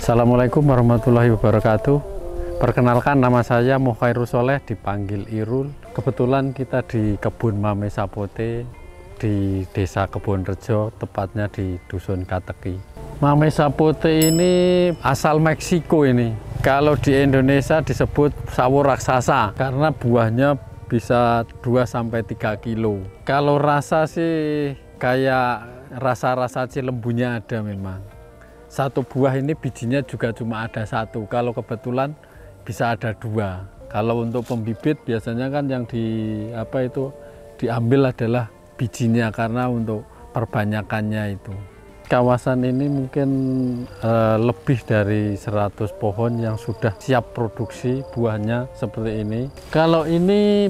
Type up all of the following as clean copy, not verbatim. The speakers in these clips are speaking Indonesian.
Assalamualaikum warahmatullahi wabarakatuh. Perkenalkan, nama saya Mukhairul Soleh, dipanggil Irul. Kebetulan kita di kebun Mame Sapote di Desa Kebonrejo, tepatnya di Dusun Kateki. Mame Sapote ini asal Meksiko ini. Kalau di Indonesia disebut sawo raksasa karena buahnya bisa 2-3 kilo. Kalau rasa sih kayak rasa-rasa cilembunya ada memang. Satu buah ini bijinya juga cuma ada satu, kalau kebetulan bisa ada 2. Kalau untuk pembibit biasanya kan yang diambil adalah bijinya karena untuk perbanyakannya itu. Kawasan ini mungkin lebih dari 100 pohon yang sudah siap produksi buahnya seperti ini. Kalau ini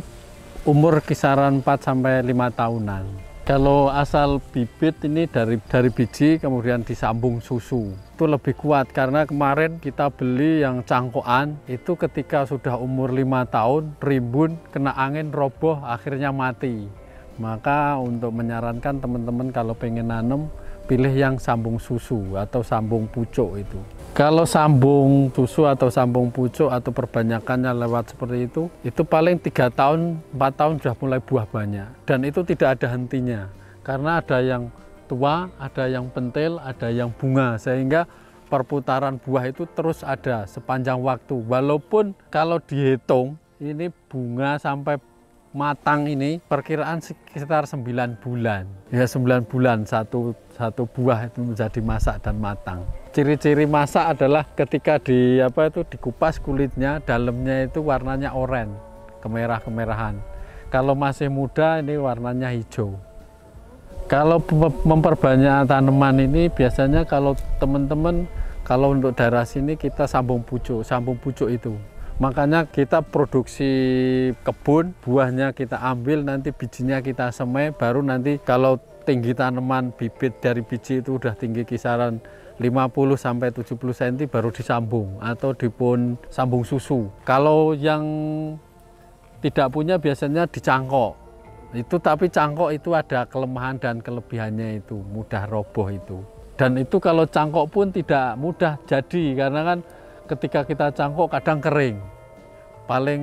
umur kisaran 4-5 tahunan. Kalau asal bibit ini dari biji kemudian disambung susu, itu lebih kuat karena kemarin kita beli yang cangkokan itu ketika sudah umur 5 tahun rimbun, kena angin roboh, akhirnya mati. Maka untuk menyarankan teman-teman kalau pengen nanam, pilih yang sambung susu atau sambung pucuk itu. Kalau sambung susu atau sambung pucuk atau perbanyakannya lewat seperti itu paling 3 tahun, 4 tahun sudah mulai buah banyak. Dan itu tidak ada hentinya, karena ada yang tua, ada yang pentil, ada yang bunga, sehingga perputaran buah itu terus ada sepanjang waktu. Walaupun kalau dihitung, ini bunga sampai matang ini perkiraan sekitar 9 bulan. Ya 9 bulan satu buah itu menjadi masak dan matang. Ciri-ciri masak adalah ketika dikupas kulitnya, dalamnya itu warnanya oranye, kemerah-kemerahan. Kalau masih muda ini warnanya hijau. Kalau memperbanyak tanaman ini biasanya kalau teman-teman kalau untuk daerah sini kita sambung pucuk itu. Makanya kita produksi kebun, buahnya kita ambil, nanti bijinya kita semai, baru nanti kalau tinggi tanaman bibit dari biji itu udah tinggi kisaran 50-70 cm baru disambung atau dipun sambung susu. Kalau yang tidak punya biasanya dicangkok. Itu tapi cangkok itu ada kelemahan dan kelebihannya itu, mudah roboh itu. Dan itu kalau cangkok pun tidak mudah jadi karena kan ketika kita cangkok kadang kering. Paling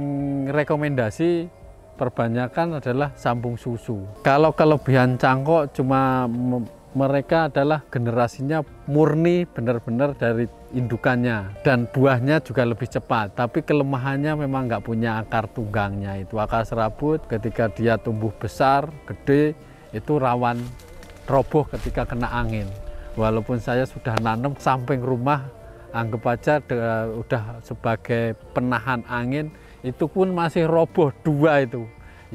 rekomendasi perbanyakan adalah sambung susu. Kalau kelebihan cangkok cuma mereka adalah generasinya murni benar-benar dari indukannya dan buahnya juga lebih cepat, tapi kelemahannya memang nggak punya akar tunggangnya itu, akar serabut. Ketika dia tumbuh besar, gede, itu rawan roboh ketika kena angin. Walaupun saya sudah nanam samping rumah, anggap aja udah sebagai penahan angin, itu pun masih roboh 2 itu.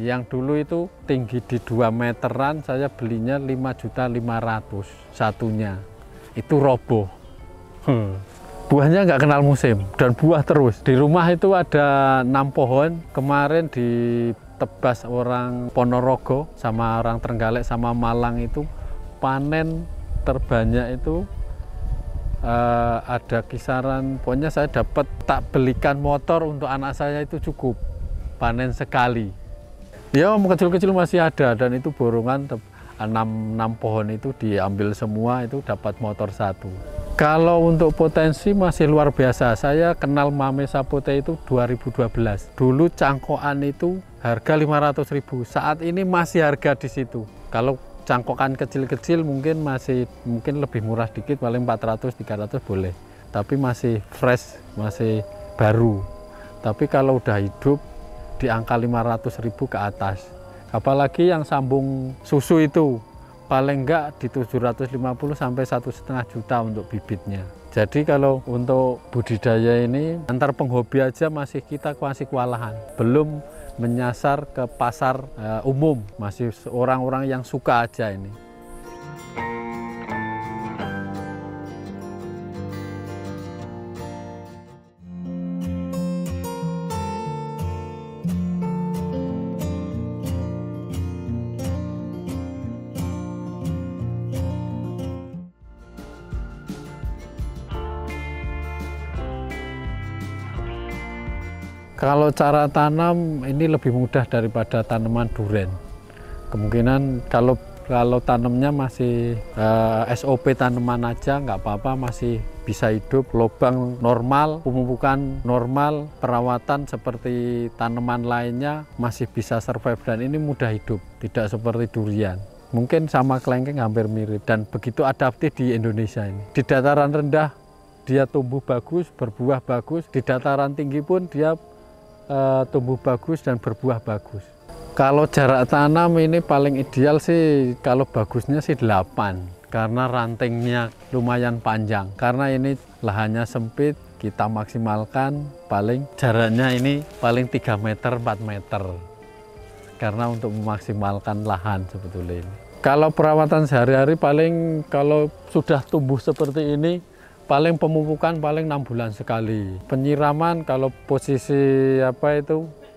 Yang dulu itu tinggi di 2 meteran, saya belinya 5.500.000 satunya. Itu roboh. Buahnya nggak kenal musim dan buah terus. Di rumah itu ada 6 pohon, kemarin ditebas orang Ponorogo sama orang Trenggalek sama Malang itu, panen terbanyak itu ada kisaran, pokoknya saya dapat tak belikan motor untuk anak saya itu cukup panen sekali. Ya kecil-kecil masih ada dan itu borongan 6 pohon itu diambil semua, itu dapat motor 1. Kalau untuk potensi masih luar biasa. Saya kenal Mame Sapote itu 2012. Dulu cangkokan itu harga 500.000. Saat ini masih harga di situ. Kalau cangkokan kecil-kecil mungkin lebih murah dikit, paling 400-300 boleh. Tapi masih fresh, masih baru. Tapi kalau udah hidup di angka 500.000 ke atas. Apalagi yang sambung susu itu paling enggak di 750 sampai 1,5 juta untuk bibitnya. Jadi kalau untuk budidaya ini antar penghobi aja kita masih kewalahan. Belum menyasar ke pasar umum, masih orang-orang yang suka aja ini. Kalau cara tanam ini lebih mudah daripada tanaman duren. Kemungkinan kalau Kalau tanamnya masih SOP tanaman aja nggak apa-apa, masih bisa hidup. Lubang normal, pemupukan normal, perawatan seperti tanaman lainnya masih bisa survive, dan ini mudah hidup, tidak seperti durian. Mungkin sama kelengkeng hampir mirip, dan begitu adaptif di Indonesia ini. Di dataran rendah dia tumbuh bagus, berbuah bagus. Di dataran tinggi pun dia tumbuh bagus dan berbuah bagus. Kalau jarak tanam ini paling ideal sih, kalau bagusnya sih 8, karena rantingnya lumayan panjang. Karena ini lahannya sempit, kita maksimalkan paling jaraknya ini paling 3 meter, 4 meter. Karena untuk memaksimalkan lahan sebetulnya ini. Kalau perawatan sehari-hari paling kalau sudah tumbuh seperti ini, paling pemupukan paling 6 bulan sekali. Penyiraman kalau posisi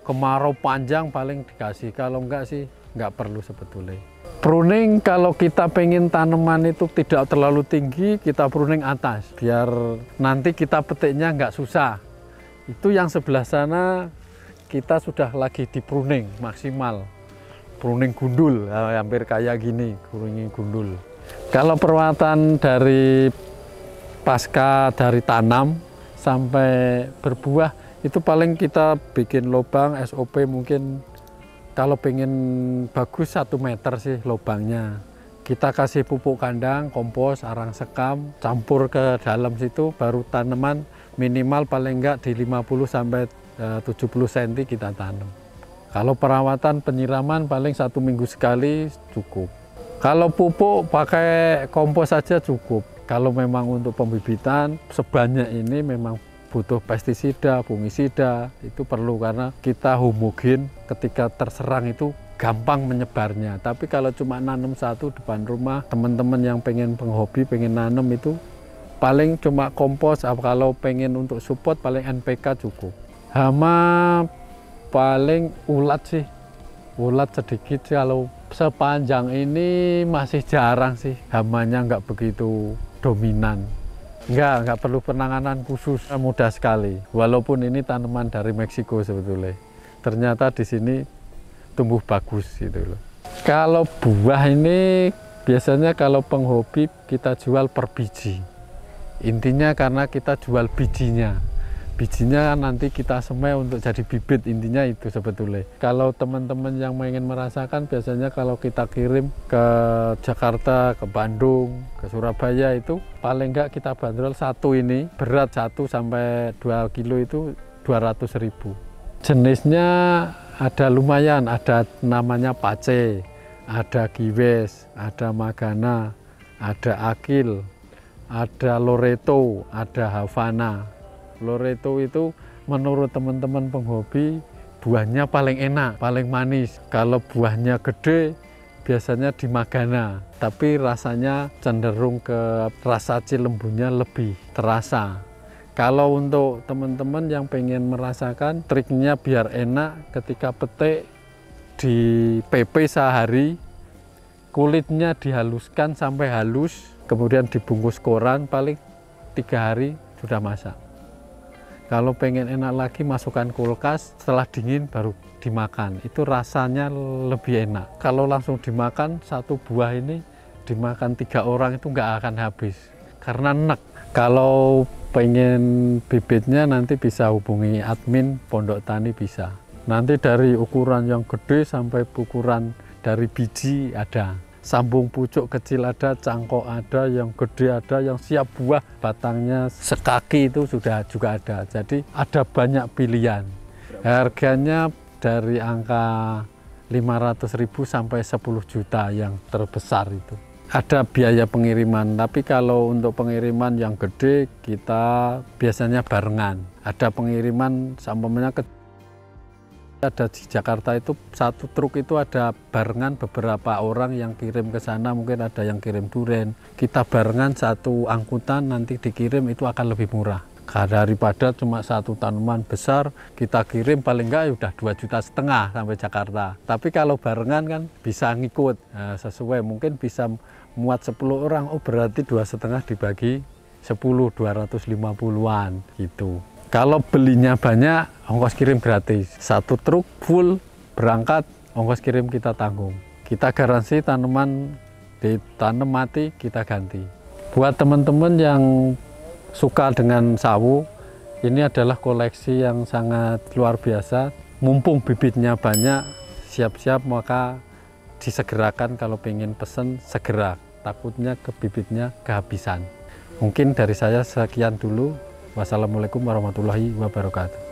kemarau panjang paling dikasih, kalau enggak sih enggak perlu sebetulnya. Pruning kalau kita pengen tanaman itu tidak terlalu tinggi, kita pruning atas biar nanti kita petiknya enggak susah. Itu yang sebelah sana kita sudah lagi di pruning maksimal. Pruning gundul, hampir kayak gini, pruning gundul. Kalau perawatan dari pasca dari tanam sampai berbuah itu paling kita bikin lubang SOP, mungkin kalau pengen bagus 1 meter sih lubangnya. Kita kasih pupuk kandang, kompos, arang sekam, campur ke dalam situ, baru tanaman minimal paling enggak di 50 sampai 70 cm kita tanam. Kalau perawatan penyiraman paling 1 minggu sekali cukup. Kalau pupuk pakai kompos saja cukup. Kalau memang untuk pembibitan sebanyak ini memang butuh pestisida, fungisida, itu perlu karena kita homogen, ketika terserang itu gampang menyebarnya. Tapi kalau cuma nanam satu depan rumah, teman-teman yang pengen penghobi, pengen nanam itu paling cuma kompos, kalau pengen untuk support paling NPK cukup. Hama paling ulat sih, ulat sedikit sih. Kalau sepanjang ini masih jarang sih, hamanya nggak begitu dominan. Nggak perlu penanganan khusus, mudah sekali. Walaupun ini tanaman dari Meksiko sebetulnya, ternyata di sini tumbuh bagus gitu loh. Kalau buah ini biasanya kalau penghobi kita jual per biji. Intinya karena kita jual bijinya. Bijinya nanti kita semai untuk jadi bibit, intinya itu sebetulnya. Kalau teman-teman yang ingin merasakan, biasanya kalau kita kirim ke Jakarta, ke Bandung, ke Surabaya itu paling enggak kita bandrol satu ini berat 1 sampai 2 kilo itu 200.000. Jenisnya ada lumayan, ada namanya pace, ada giwes, ada magana, ada akil, ada loreto, ada havana. Loreto itu menurut teman-teman penghobi buahnya paling enak, paling manis. Kalau buahnya gede biasanya di magana, tapi rasanya cenderung ke rasa cilembunya lebih terasa. Kalau untuk teman-teman yang pengen merasakan triknya biar enak, ketika petik di PP sehari, kulitnya dihaluskan sampai halus, kemudian dibungkus koran, paling 3 hari sudah masak. Kalau pengen enak lagi, masukkan kulkas, setelah dingin baru dimakan. Itu rasanya lebih enak. Kalau langsung dimakan, satu buah ini dimakan 3 orang itu nggak akan habis, karena enak. Kalau pengen bibitnya nanti bisa hubungi admin Pondok Tani bisa. Nanti dari ukuran yang gede sampai ukuran dari biji ada. Sambung pucuk kecil ada, cangkok ada, yang gede ada, yang siap buah batangnya sekaki itu sudah juga ada. Jadi ada banyak pilihan. Harganya dari angka 500.000 sampai 10 juta yang terbesar itu. Ada biaya pengiriman, tapi kalau untuk pengiriman yang gede kita biasanya barengan. Ada pengiriman sampainya ke ada di Jakarta itu satu truk itu ada barengan beberapa orang yang kirim ke sana, mungkin ada yang kirim durian. Kita barengan satu angkutan nanti dikirim itu akan lebih murah. Daripada cuma satu tanaman besar kita kirim paling enggak ya udah 2,5 juta sampai Jakarta. Tapi kalau barengan kan bisa ngikut sesuai, mungkin bisa muat 10 orang, oh berarti 2,5 dibagi 10, 250-an gitu. Kalau belinya banyak, ongkos kirim gratis. Satu truk full berangkat, ongkos kirim kita tanggung. Kita garansi tanaman ditanam mati kita ganti. Buat teman-teman yang suka dengan sawo, ini adalah koleksi yang sangat luar biasa. Mumpung bibitnya banyak, siap-siap maka disegerakan kalau pengen pesen segera. Takutnya bibitnya kehabisan. Mungkin dari saya sekian dulu. Wassalamualaikum warahmatullahi wabarakatuh.